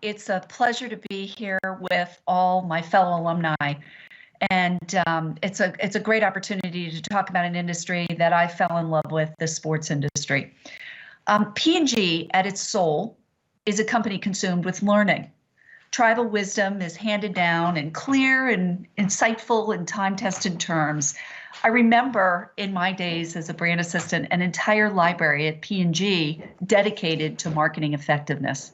It's a pleasure to be here with all my fellow alumni, and it's a great opportunity to talk about an industry that I fell in love with, the sports industry. P&G at its soul is a company consumed with learning. Tribal wisdom is handed down in clear and insightful and time-tested terms. I remember in my days as a brand assistant, an entire library at P&G dedicated to marketing effectiveness.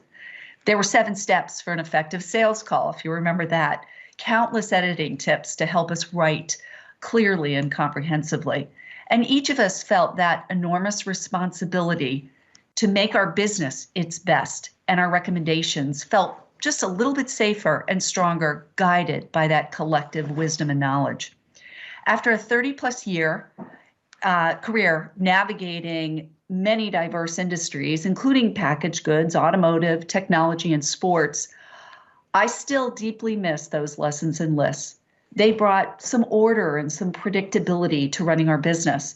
There were 7 steps for an effective sales call, if you remember that. Countless editing tips to help us write clearly and comprehensively. And each of us felt that enormous responsibility to make our business its best, and our recommendations felt just a little bit safer and stronger, guided by that collective wisdom and knowledge. After a 30-plus year career navigating many diverse industries, including packaged goods, automotive, technology, and sports, I still deeply miss those lessons and lists. They brought some order and some predictability to running our business.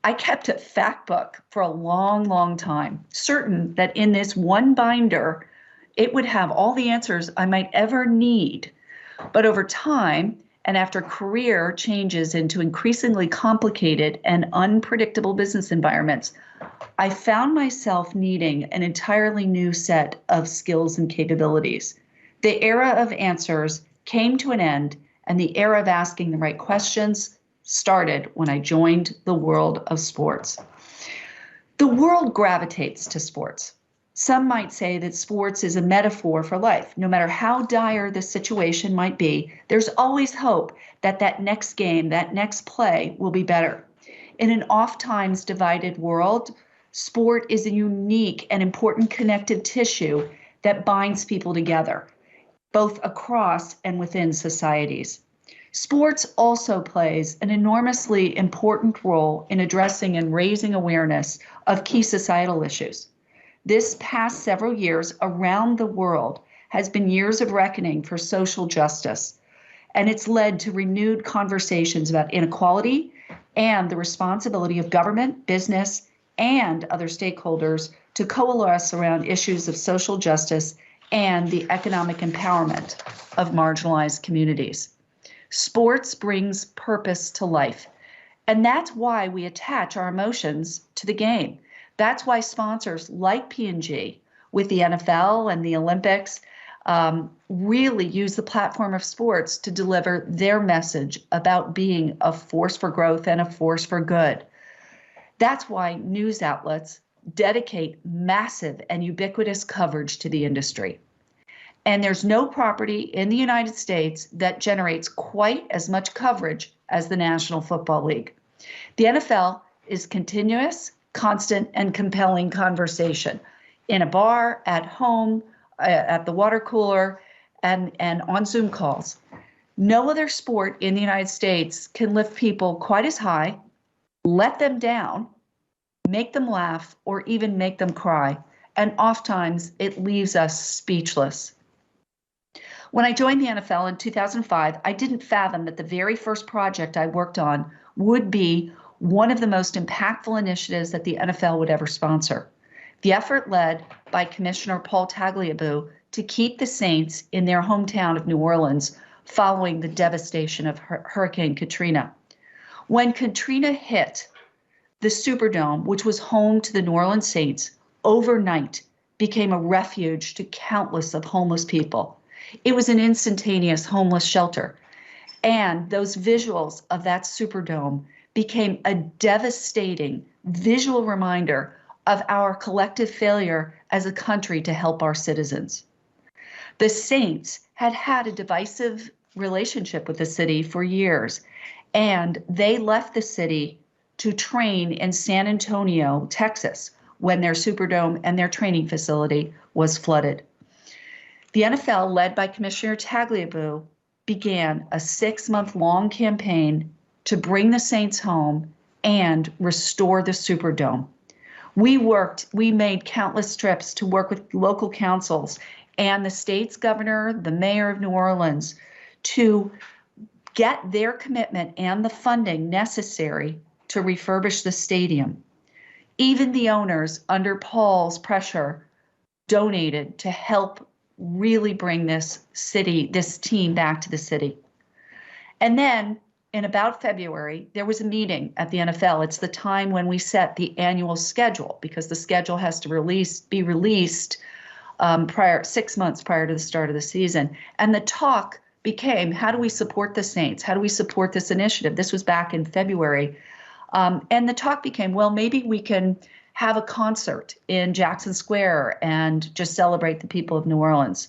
I kept a Factbook for a long, long time, certain that in this one binder, it would have all the answers I might ever need. But over time, and after career changes into increasingly complicated and unpredictable business environments, I found myself needing an entirely new set of skills and capabilities. The era of answers came to an end, and the era of asking the right questions started when I joined the world of sports. The world gravitates to sports. Some might say that sports is a metaphor for life. No matter how dire the situation might be, there's always hope that that next game, that next play will be better. In an oft-times divided world, sport is a unique and important connective tissue that binds people together, both across and within societies. Sports also plays an enormously important role in addressing and raising awareness of key societal issues. This past several years around the world has been years of reckoning for social justice, and it's led to renewed conversations about inequality and the responsibility of government, business, and other stakeholders to coalesce around issues of social justice and the economic empowerment of marginalized communities. Sports brings purpose to life, and that's why we attach our emotions to the game. That's why sponsors like P&G with the NFL and the Olympics really use the platform of sports to deliver their message about being a force for growth and a force for good. That's why news outlets dedicate massive and ubiquitous coverage to the industry. And there's no property in the United States that generates quite as much coverage as the National Football League. The NFL is continuous, constant, and compelling conversation in a bar, at home, at the water cooler, and on Zoom calls. No other sport in the United States can lift people quite as high, let them down, make them laugh, or even make them cry. And oftentimes it leaves us speechless. When I joined the NFL in 2005, I didn't fathom that the very first project I worked on would be one of the most impactful initiatives that the NFL would ever sponsor. The effort led by Commissioner Paul Tagliabue to keep the Saints in their hometown of New Orleans following the devastation of Hurricane Katrina. When Katrina hit, the Superdome, which was home to the New Orleans Saints, overnight became a refuge to countless of homeless people. It was an instantaneous homeless shelter. And those visuals of that Superdome became a devastating visual reminder of our collective failure as a country to help our citizens. The Saints had had a divisive relationship with the city for years, and they left the city to train in San Antonio, Texas, when their Superdome and their training facility was flooded. The NFL, led by Commissioner Tagliabue, began a 6-month-long campaign to bring the Saints home and restore the Superdome. We made countless trips to work with local councils and the state's governor, the mayor of New Orleans, to get their commitment and the funding necessary to refurbish the stadium. Even the owners, under Paul's pressure, donated to help really bring this team back to the city. And then in about February, there was a meeting at the NFL. It's the time when we set the annual schedule, because the schedule has to be released 6 months prior to the start of the season. And the talk became, how do we support the Saints? How do we support this initiative? This was back in February. And the talk became, well, maybe we can have a concert in Jackson Square and just celebrate the people of New Orleans.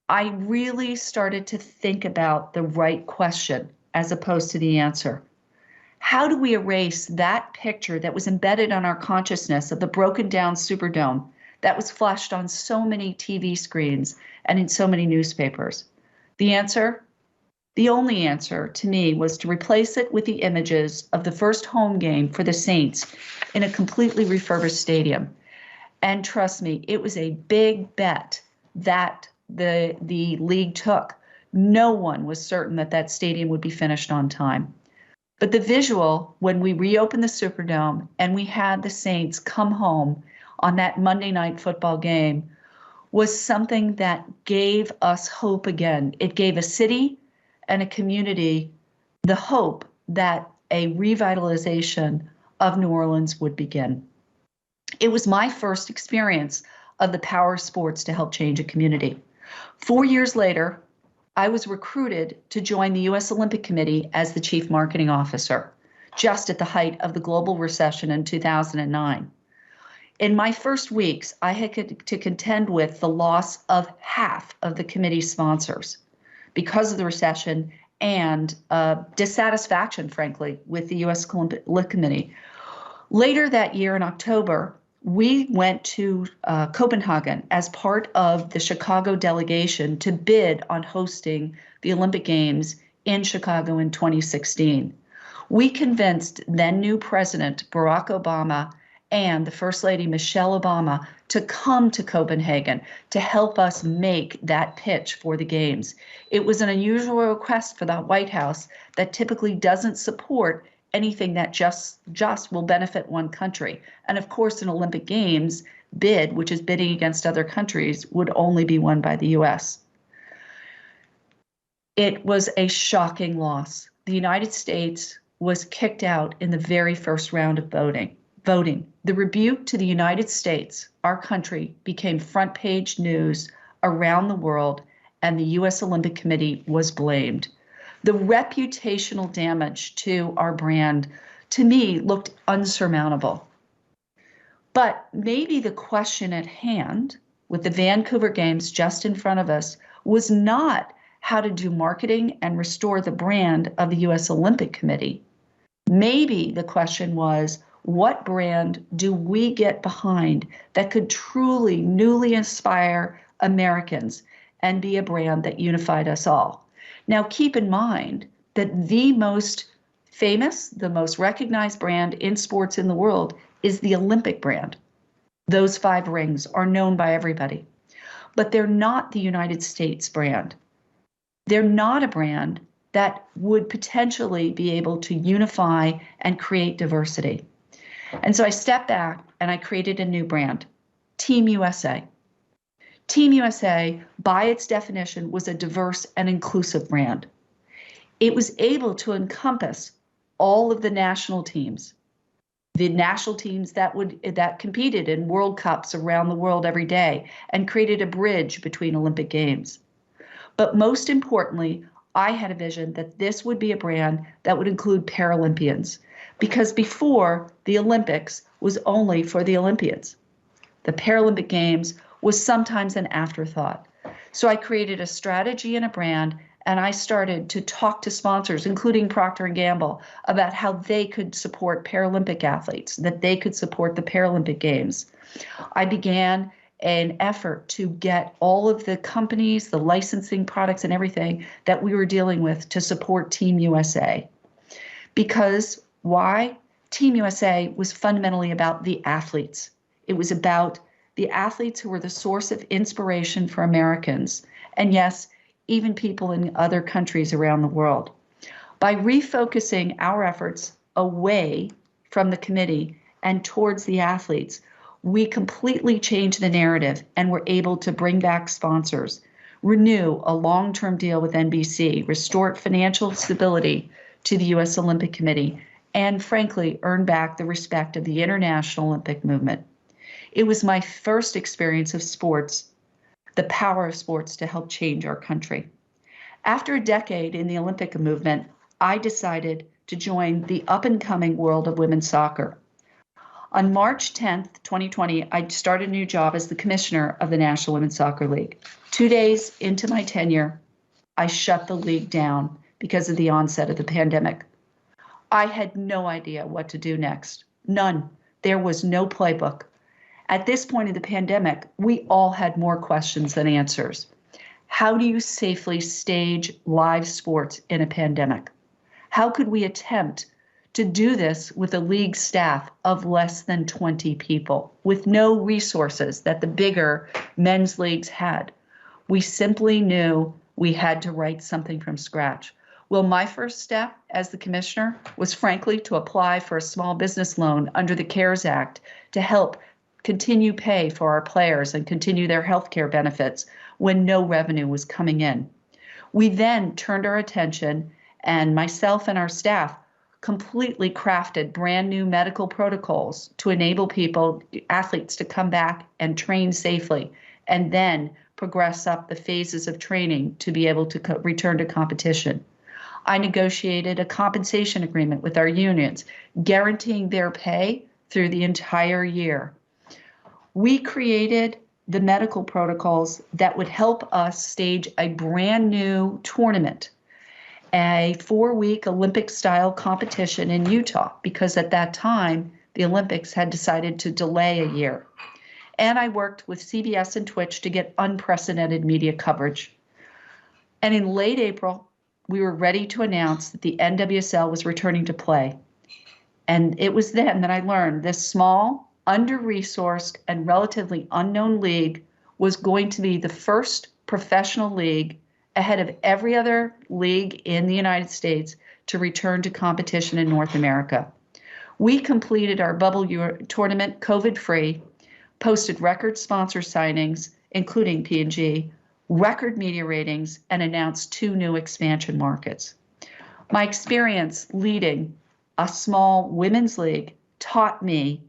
I really started to think about the right question as opposed to the answer. How do we erase that picture that was embedded on our consciousness of the broken down Superdome that was flashed on so many TV screens and in so many newspapers? The answer? The only answer to me was to replace it with the images of the first home game for the Saints in a completely refurbished stadium. And trust me, it was a big bet that the league took. No one was certain that that stadium would be finished on time. But the visual, when we reopened the Superdome and we had the Saints come home on that Monday night football game, was something that gave us hope again. It gave a city and a community the hope that a revitalization of New Orleans would begin. It was my first experience of the power of sports to help change a community. 4 years later, I was recruited to join the U.S. Olympic Committee as the chief marketing officer, just at the height of the global recession in 2009. In my first weeks, I had to contend with the loss of half of the committee's sponsors because of the recession and dissatisfaction, frankly, with the U.S. Olympic Committee. Later that year in October, we went to Copenhagen as part of the Chicago delegation to bid on hosting the Olympic Games in Chicago in 2016. We convinced then new President Barack Obama and the First Lady Michelle Obama to come to Copenhagen to help us make that pitch for the Games. It was an unusual request for the White House that typically doesn't support anything that just will benefit one country. And of course, an Olympic Games bid, which is bidding against other countries, would only be won by the US. It was a shocking loss. The United States was kicked out in the very first round of voting. The rebuke to the United States, our country, became front page news around the world, and the US Olympic Committee was blamed. The reputational damage to our brand, to me, looked unsurmountable. But maybe the question at hand, with the Vancouver Games just in front of us, was not how to do marketing and restore the brand of the US Olympic Committee. Maybe the question was, what brand do we get behind that could truly newly inspire Americans and be a brand that unified us all? Now, keep in mind that the most famous, the most recognized brand in sports in the world is the Olympic brand. Those 5 rings are known by everybody, but they're not the United States brand. They're not a brand that would potentially be able to unify and create diversity. And so I stepped back and I created a new brand, Team USA. Team USA, by its definition, was a diverse and inclusive brand. It was able to encompass all of the national teams that competed in World Cups around the world every day and created a bridge between Olympic Games. But most importantly, I had a vision that this would be a brand that would include Paralympians, because before, the Olympics was only for the Olympians. The Paralympic Games was sometimes an afterthought. So I created a strategy and a brand, and I started to talk to sponsors, including Procter & Gamble, about how they could support Paralympic athletes, that they could support the Paralympic Games. I began an effort to get all of the companies, the licensing products and everything that we were dealing with to support Team USA. Because why? Team USA was fundamentally about the athletes. It was about the athletes who were the source of inspiration for Americans, and yes, even people in other countries around the world. By refocusing our efforts away from the committee and towards the athletes, We completely changed the narrative and were able to bring back sponsors, renew a long-term deal with NBC, restore financial stability to the U.S. Olympic Committee, and frankly, earn back the respect of the international Olympic movement. It was my first experience of sports, the power of sports to help change our country. After a decade in the Olympic movement, I decided to join the up-and-coming world of women's soccer. On March 10th, 2020, I started a new job as the commissioner of the National Women's Soccer League. 2 days into my tenure, I shut the league down because of the onset of the pandemic. I had no idea what to do next. None. There was no playbook. At this point in the pandemic, we all had more questions than answers. How do you safely stage live sports in a pandemic? How could we attempt to do this with a league staff of less than 20 people, with no resources that the bigger men's leagues had? We simply knew we had to write something from scratch. Well, my first step as the commissioner was frankly to apply for a small business loan under the CARES Act to help continue pay for our players and continue their health care benefits when no revenue was coming in. We then turned our attention, and myself and our staff completely crafted brand new medical protocols to enable people, athletes, to come back and train safely, and then progress up the phases of training to be able to return to competition. I negotiated a compensation agreement with our unions, guaranteeing their pay through the entire year. We created the medical protocols that would help us stage a brand new tournament, a 4-week Olympic-style competition in Utah, because at that time, the Olympics had decided to delay a year. And I worked with CBS and Twitch to get unprecedented media coverage. And in late April, we were ready to announce that the NWSL was returning to play. And it was then that I learned this small, under-resourced, and relatively unknown league was going to be the first professional league ahead of every other league in the United States to return to competition in North America. We completed our bubble tournament COVID-free, posted record sponsor signings, including P&G, record media ratings, and announced 2 new expansion markets. My experience leading a small women's league taught me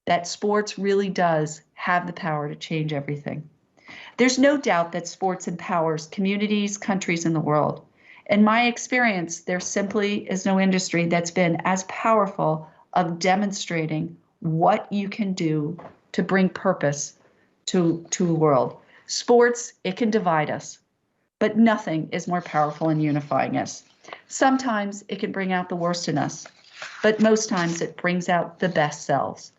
that sports really does have the power to change everything. There's no doubt that sports empowers communities, countries, and the world. In my experience, there simply is no industry that's been as powerful of demonstrating what you can do to bring purpose to the world. Sports, it can divide us, but nothing is more powerful in unifying us. Sometimes it can bring out the worst in us, but most times it brings out the best selves.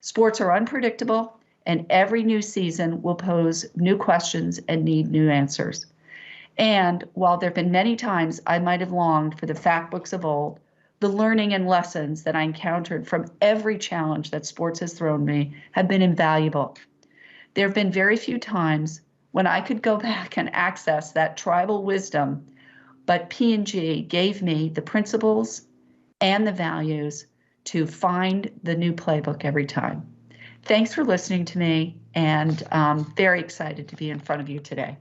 Sports are unpredictable, and every new season will pose new questions and need new answers. And while there have been many times I might have longed for the Factbooks of old, the learning and lessons that I encountered from every challenge that sports has thrown me have been invaluable. There have been very few times when I could go back and access that tribal wisdom, but P&G gave me the principles and the values to find the new playbook every time. Thanks for listening to me, and I'm very excited to be in front of you today.